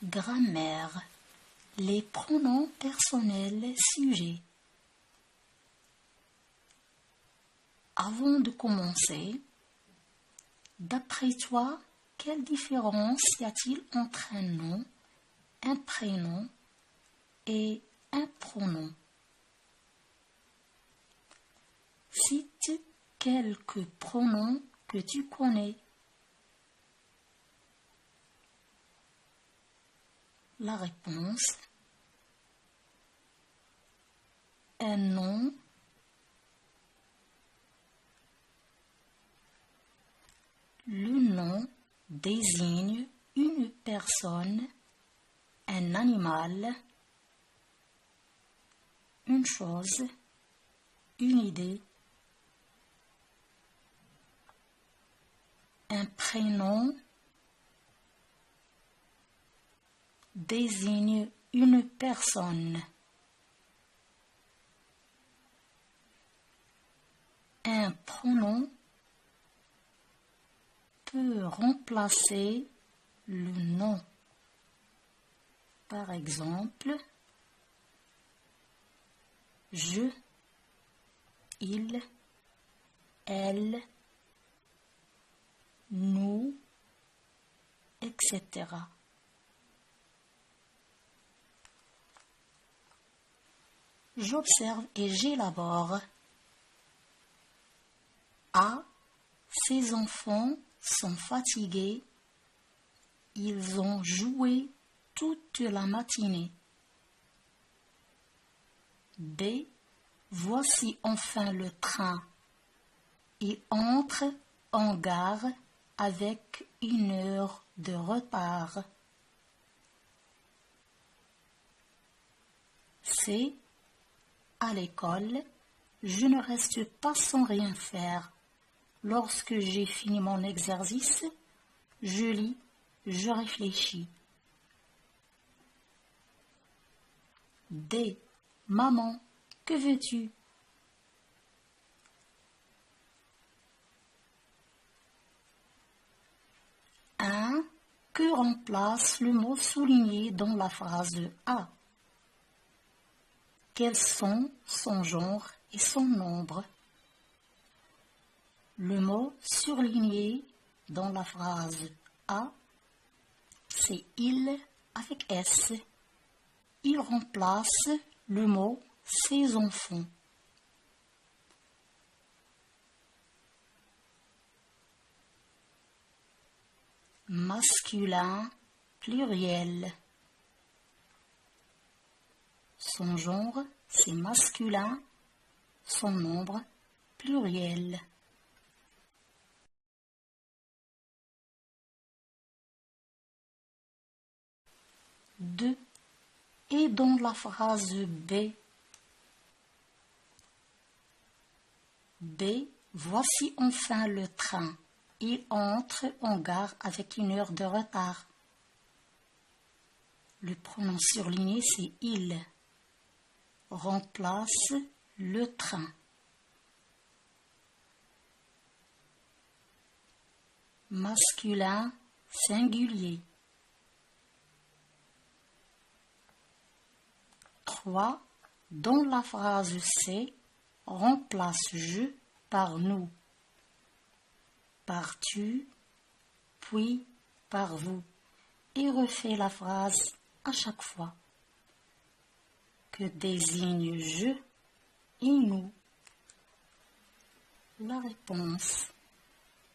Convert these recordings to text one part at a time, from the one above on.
Grammaire. Les pronoms personnels sujets. Avant de commencer, d'après toi, quelle différence y a-t-il entre un nom, un prénom et un pronom? Cite quelques pronoms que tu connais. La réponse: un nom, le nom désigne une personne, un animal, une chose, une idée. Un prénom désigne une personne. Un pronom peut remplacer le nom. Par exemple, je, il, elle, nous, etc. J'observe et j'élabore. A. Ces enfants sont fatigués. Ils ont joué toute la matinée. B. Voici enfin le train. Il entre en gare avec 1 heure de retard. C. À l'école, je ne reste pas sans rien faire. Lorsque j'ai fini mon exercice, je lis, je réfléchis. D. Maman, que veux-tu? Un. Que remplace le mot souligné dans la phrase A? Quels sont son genre et son nombre? Le mot surligné dans la phrase A, c'est il avec S. Il remplace le mot ses enfants. Masculin, pluriel. Son genre, c'est masculin. Son nombre, pluriel. 2. Et dans la phrase B. B. Voici enfin le train. Il entre en gare avec 1 heure de retard. Le pronom surligné, c'est il. Remplace le train. Masculin, singulier. 3. Dans la phrase C, remplace je par nous. Par tu, puis par vous. Et refais la phrase à chaque fois. Que désigne je et nous? La réponse: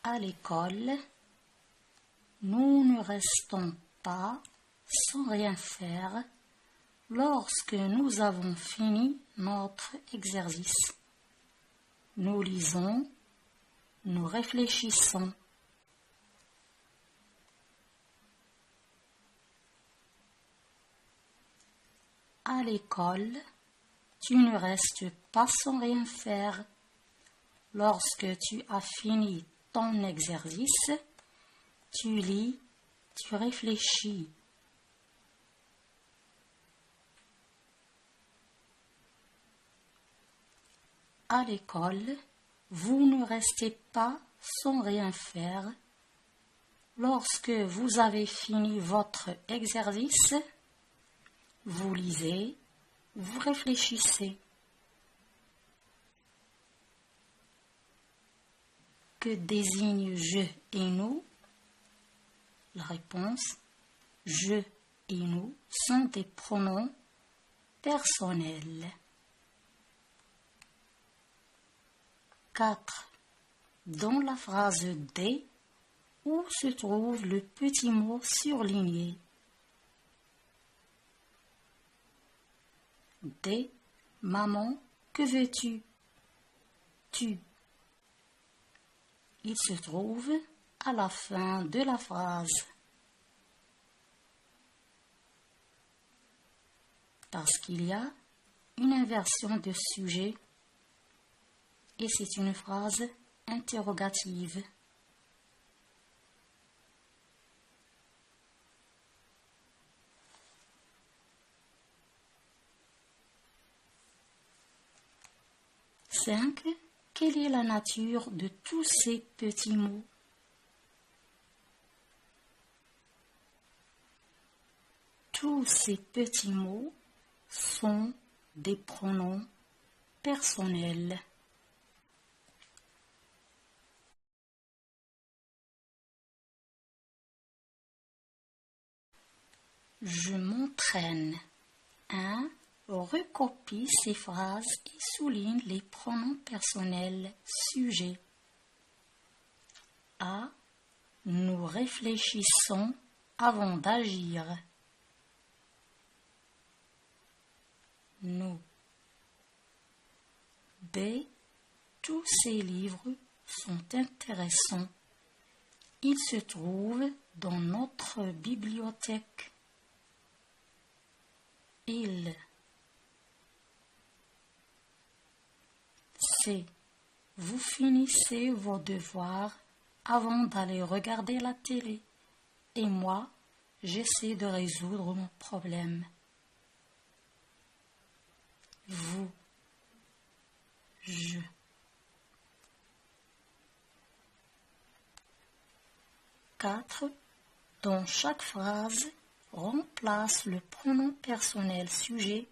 à l'école, nous ne restons pas sans rien faire lorsque nous avons fini notre exercice. Nous lisons, nous réfléchissons. À l'école, tu ne restes pas sans rien faire. Lorsque tu as fini ton exercice, tu lis, tu réfléchis. À l'école, vous ne restez pas sans rien faire. Lorsque vous avez fini votre exercice, vous lisez, vous réfléchissez. Que désigne je et nous? La réponse, je et nous sont des pronoms personnels. 4. Dans la phrase des, où se trouve le petit mot surligné? Des, maman, que veux-tu? Tu. Il se trouve à la fin de la phrase. Parce qu'il y a une inversion de sujet et c'est une phrase interrogative. Cinq. Quelle est la nature de tous ces petits mots? Tous ces petits mots sont des pronoms personnels. Je m'entraîne. 1. Recopie ces phrases et souligne les pronoms personnels sujets. A. Nous réfléchissons avant d'agir. Nous. B. Tous ces livres sont intéressants. Ils se trouvent dans notre bibliothèque. Il. C. Vous finissez vos devoirs avant d'aller regarder la télé. Et moi, j'essaie de résoudre mon problème. Vous. Je. 4. Dans chaque phrase, remplace le pronom personnel sujet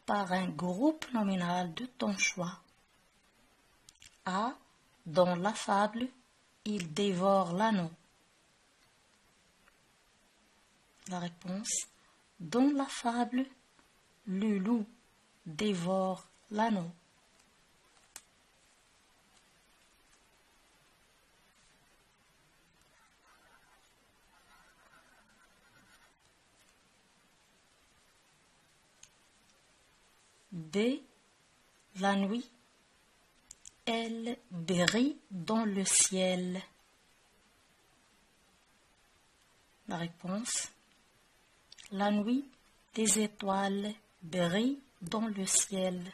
par un groupe nominal de ton choix. A. Dans la fable, il dévore l'anneau. La réponse, dans la fable, le loup dévore l'anneau. B. La nuit, elle brille dans le ciel. La réponse, la nuit, des étoiles brillent dans le ciel.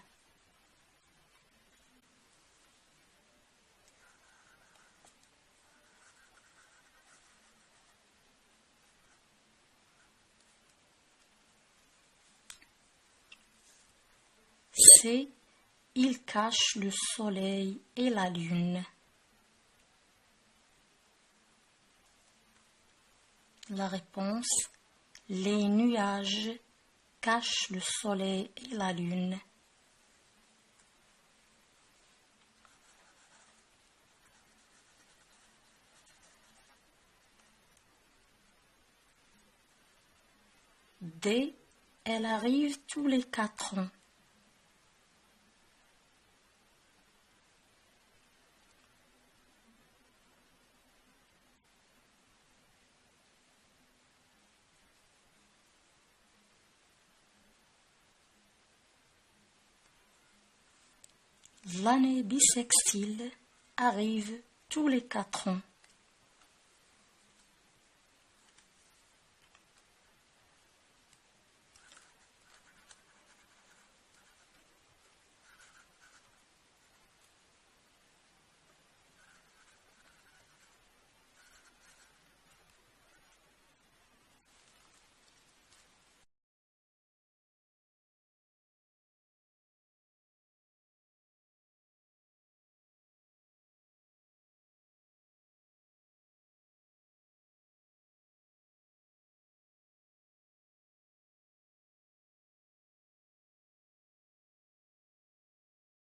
C. Il cache le soleil et la lune. La réponse, les nuages cachent le soleil et la lune. D. Elle arrive tous les 4 ans. L'année bissextile arrive tous les 4 ans.